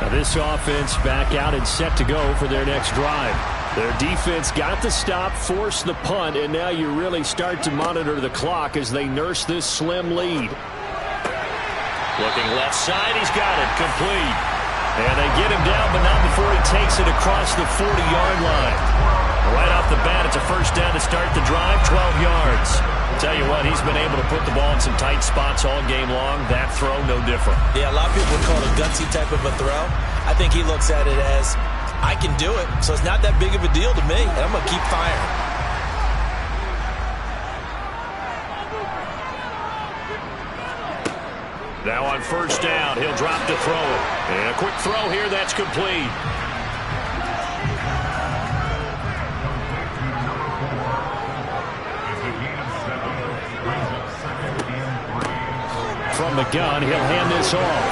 Now this offense back out and set to go for their next drive. Their defense got the stop, forced the punt, and now you really start to monitor the clock as they nurse this slim lead. Looking left side, he's got it, complete. And they get him down, but not before he takes it across the 40-yard line. Right off the bat, it's a 1st down to start the drive, 12 yards. Tell you what, he's been able to put the ball in some tight spots all game long. That throw, no different. Yeah, a lot of people would call it a gutsy type of a throw. I think he looks at it as, I can do it, so it's not that big of a deal to me, and I'm going to keep firing. Now on 1st down, he'll drop to throw it. And a quick throw here, that's complete. From the gun, he'll hand this off.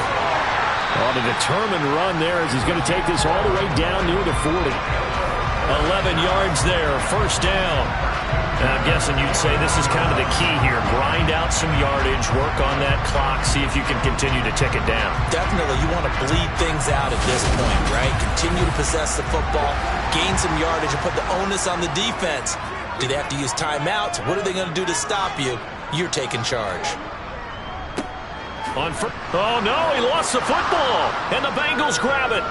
On a determined run there as he's going to take this all the way down near the 40. 11 yards there, 1st down. Now, I'm guessing you'd say this is kind of the key here. Grind out some yardage, work on that clock, see if you can continue to tick it down. Definitely, you want to bleed things out at this point, right? Continue to possess the football, gain some yardage, and put the onus on the defense. Do they have to use timeouts? What are they going to do to stop you? You're taking charge. Oh, no, he lost the football, and the Bengals grab it.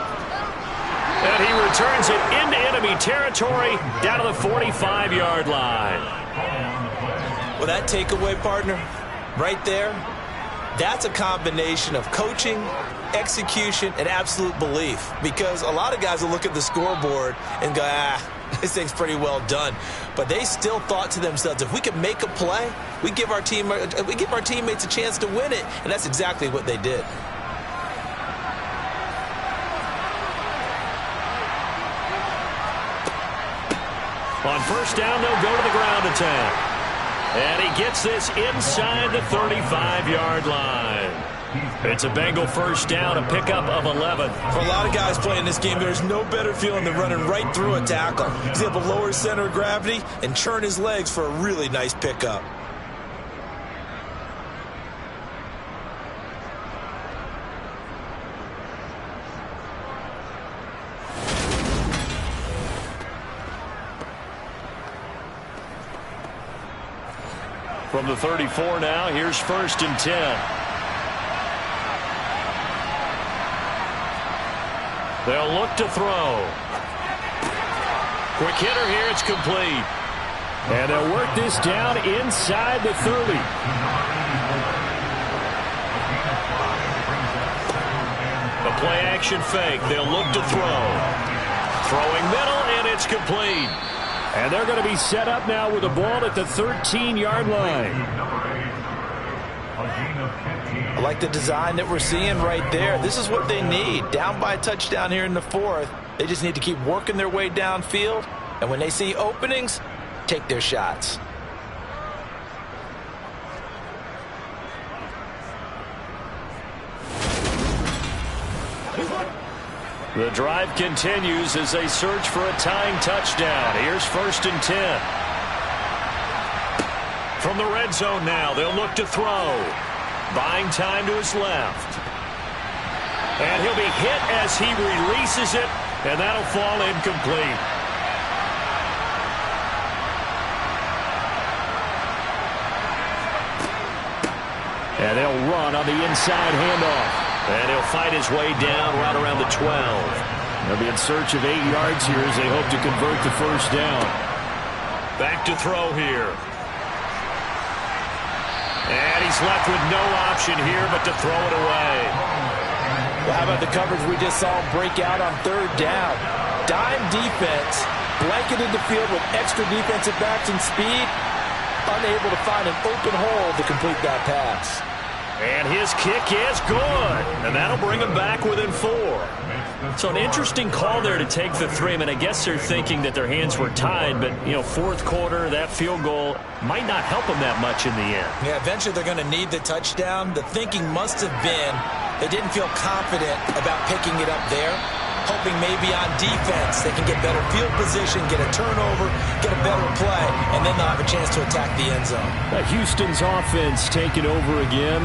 And he returns it into enemy territory down to the 45-yard line. Well, that takeaway, partner, right there, that's a combination of coaching, execution, and absolute belief. Because a lot of guys will look at the scoreboard and go, this thing's pretty well done. But they still thought to themselves, if we could make a play, we give our teammates a chance to win it. And that's exactly what they did. On 1st down, they'll go to the ground attack. And he gets this inside the 35-yard line. It's a Bengal 1st down, a pickup of 11. For a lot of guys playing this game, there's no better feeling than running right through a tackle. He's able to lower his center of gravity and churn his legs for a really nice pickup. From the 34 now, here's 1st and 10. They'll look to throw. Quick hitter here. It's complete. And they'll work this down inside the 30. A play-action fake. They'll look to throw. Throwing middle, and it's complete. And they're going to be set up now with the ball at the 13-yard line. I like the design that we're seeing right there. This is what they need. Down by a touchdown here in the fourth. They just need to keep working their way downfield. And when they see openings, take their shots. The drive continues as they search for a tying touchdown. Here's 1st and 10. From the red zone now, they'll look to throw. Buying time to his left. And he'll be hit as he releases it, and that'll fall incomplete. And they'll run on the inside handoff. And he'll fight his way down right around the 12. They'll be in search of 8 yards here as they hope to convert the first down. Back to throw here. And he's left with no option here but to throw it away. Well, how about the coverage we just saw break out on 3rd down? Dime defense, blanketed the field with extra defensive backs and speed, unable to find an open hole to complete that pass. And his kick is good. And that'll bring him back within 4. So an interesting call there to take the 3. I mean, I guess they're thinking that their hands were tied, but, you know, 4th quarter, that field goal might not help them that much in the end. Yeah, eventually they're going to need the touchdown. The thinking must have been they didn't feel confident about picking it up there, hoping maybe on defense they can get better field position, get a turnover, get a better play, and then they'll have a chance to attack the end zone. Houston's offense taking over again.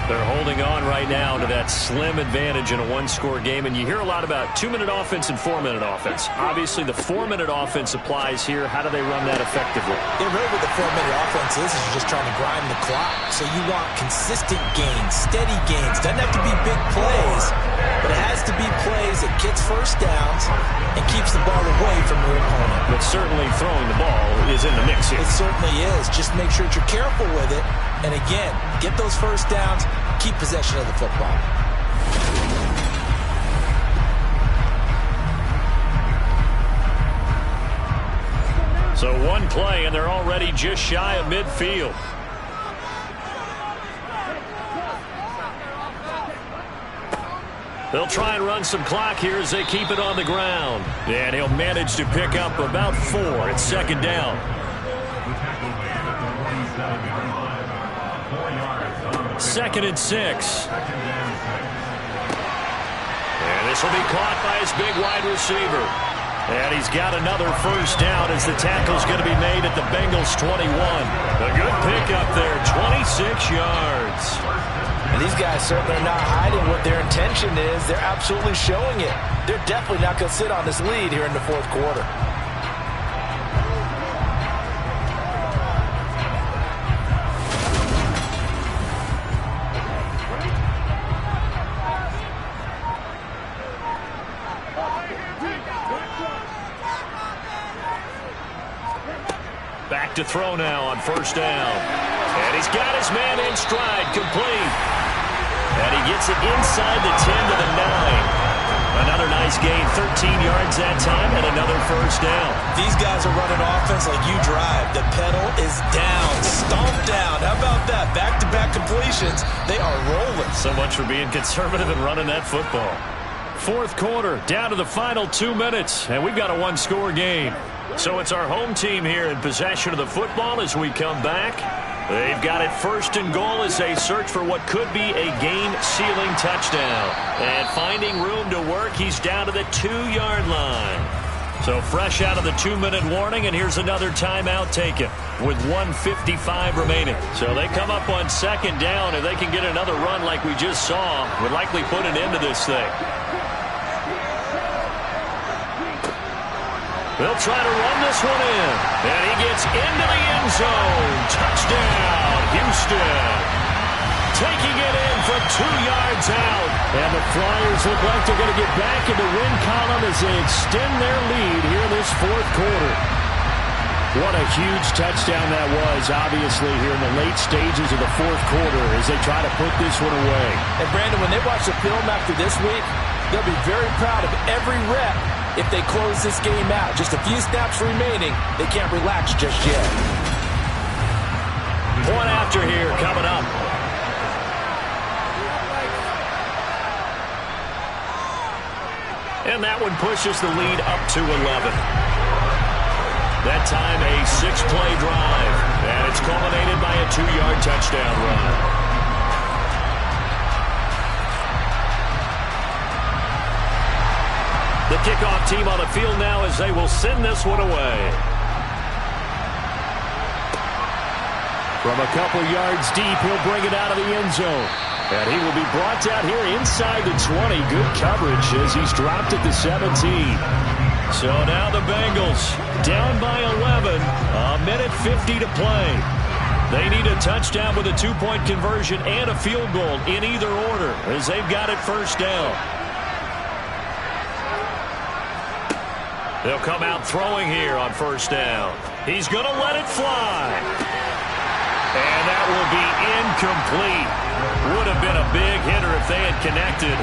They're holding on right now to that slim advantage in a one-score game, and you hear a lot about 2-minute offense and 4-minute offense. Obviously, the 4-minute offense applies here. How do they run that effectively? Yeah, really what the 4-minute offense is you're just trying to grind the clock. So you want consistent gains, steady gains. Doesn't have to be big plays, but it has to be plays that gets first downs and keeps the ball away from your opponent. But certainly throwing the ball is in the mix here. It certainly is. Just make sure that you're careful with it. And again, get those first downs, keep possession of the football. So one play, and they're already just shy of midfield. They'll try and run some clock here as they keep it on the ground. And he'll manage to pick up about 4. It's 2nd down. 2nd and 6. And this will be caught by his big wide receiver. And he's got another first down as the tackle's going to be made at the Bengals 21. A good pickup there, 26 yards. And these guys certainly are not hiding what their intention is. They're absolutely showing it. They're definitely not going to sit on this lead here in the 4th quarter. Back to throw now on 1st down. And he's got his man in stride, complete. And he gets it inside the 10 to the 9. Another nice gain, 13 yards that time, and another first down. These guys are running offense like you drive. The pedal is down, stomped down. How about that? Back-to-back completions. They are rolling. So much for being conservative and running that football. 4th quarter, down to the final 2 minutes, and we've got a one-score game. So it's our home team here in possession of the football as we come back. They've got it 1st and goal as they search for what could be a game-sealing touchdown. And finding room to work, he's down to the 2-yard line. So fresh out of the 2-minute warning, and here's another timeout taken with 1:55 remaining. So they come up on 2nd down. If they can get another run like we just saw, would likely put an end to this thing. They'll try to run this one in. And he gets into the end zone. Touchdown, Houston. taking it in from 2 yards out. And the Flyers look like they're going to get back in the win column as they extend their lead here in this fourth quarter. What a huge touchdown that was, obviously, here in the late stages of the fourth quarter as they try to put this one away. And, Brandon, when they watch the film after this week, they'll be very proud of every rep if they close this game out. Just a few snaps remaining. They can't relax just yet. Point after here coming up. And that one pushes the lead up to 11. That time a 6-play drive, and it's culminated by a 2-yard touchdown run. The kickoff team on the field now as they will send this one away. From a couple yards deep, he'll bring it out of the end zone. And he will be brought down here inside the 20. Good coverage as he's dropped at the 17. So now the Bengals down by 11, a minute 50 to play. They need a touchdown with a 2-point conversion and a field goal in either order as they've got it first down. They'll come out throwing here on first down. He's going to let it fly. And that will be incomplete. Would have been a big hitter if they had connected.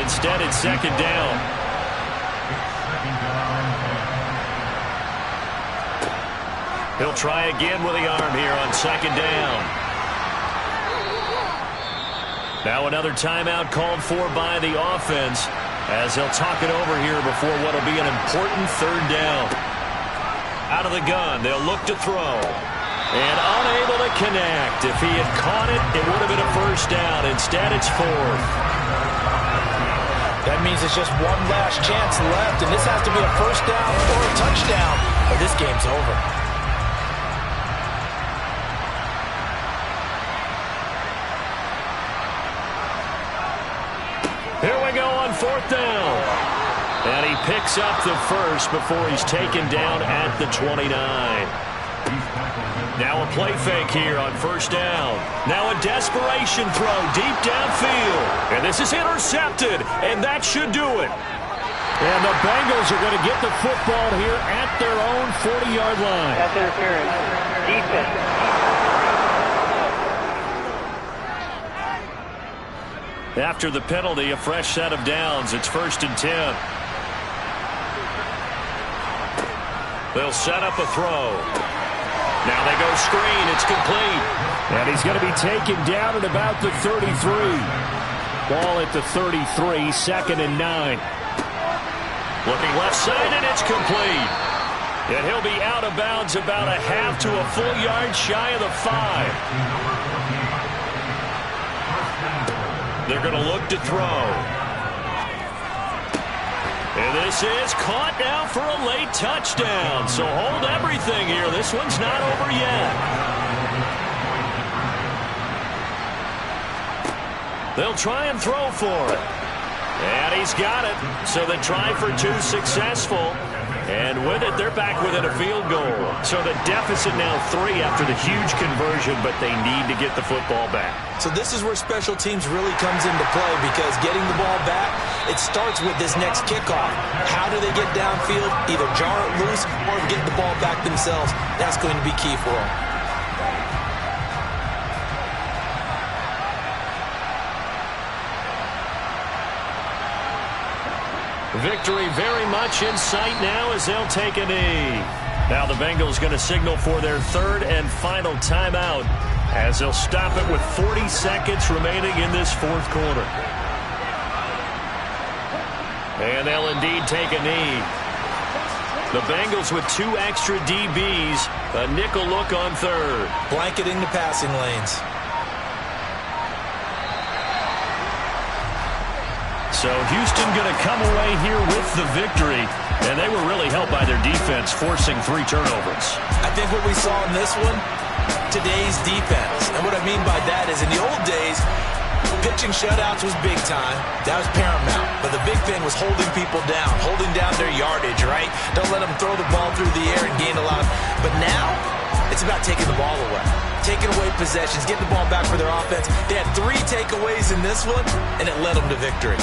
Instead, it's second down. He'll try again with the arm here on second down. Now another timeout called for by the offense as they'll talk it over here before what will be an important third down. Out of the gun, they'll look to throw. And unable to connect. If he had caught it, it would have been a first down. Instead, it's fourth. That means it's just one last chance left, and this has to be a first down or a touchdown, or this game's over. Here we go on fourth down. And he picks up the first before he's taken down at the 29. Now a play fake here on first down. Now a desperation throw deep downfield. And this is intercepted, and that should do it. And the Bengals are going to get the football here at their own 40-yard line. That's interference. Defense. After the penalty, a fresh set of downs. It's 1st and 10. They'll set up a throw. Now they go screen. It's complete. And he's going to be taken down at about the 33. Ball at the 33, 2nd and 9. Looking left side, and it's complete. And he'll be out of bounds about a half to a full yard shy of the 5. They're going to look to throw. And this is caught now for a late touchdown. So hold everything here. This one's not over yet. They'll try and throw for it. And he's got it. So they try for 2 successful. And with it, they're back within a field goal. So the deficit now 3 after the huge conversion, but they need to get the football back. So this is where special teams really comes into play, because getting the ball back, it starts with this next kickoff. How do they get downfield? Either jar it loose or get the ball back themselves. That's going to be key for them. Victory very much in sight now as they'll take a knee. Now the Bengals going to signal for their 3rd and final timeout as they'll stop it with 40 seconds remaining in this 4th quarter. And they'll indeed take a knee. The Bengals with 2 extra DBs, a nickel look on 3rd. Blanketing the passing lanes. So Houston going to come away here with the victory, and they were really helped by their defense, forcing 3 turnovers. I think what we saw in this one, today's defense. And what I mean by that is in the old days, pitching shutouts was big time. That was paramount. But the big thing was holding people down, holding down their yardage, right? Don't let them throw the ball through the air and gain a lot. But now, it's about taking the ball away. taking away possessions, getting the ball back for their offense. They had 3 takeaways in this one, and it led them to victory.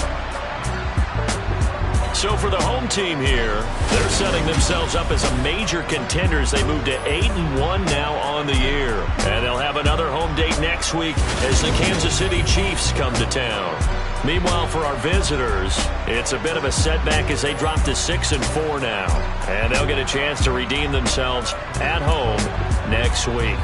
So for the home team here, they're setting themselves up as a major contender as they move to 8-1 now on the year. And they'll have another home date next week as the Kansas City Chiefs come to town. Meanwhile, for our visitors, it's a bit of a setback as they drop to 6-4 now. And they'll get a chance to redeem themselves at home next week.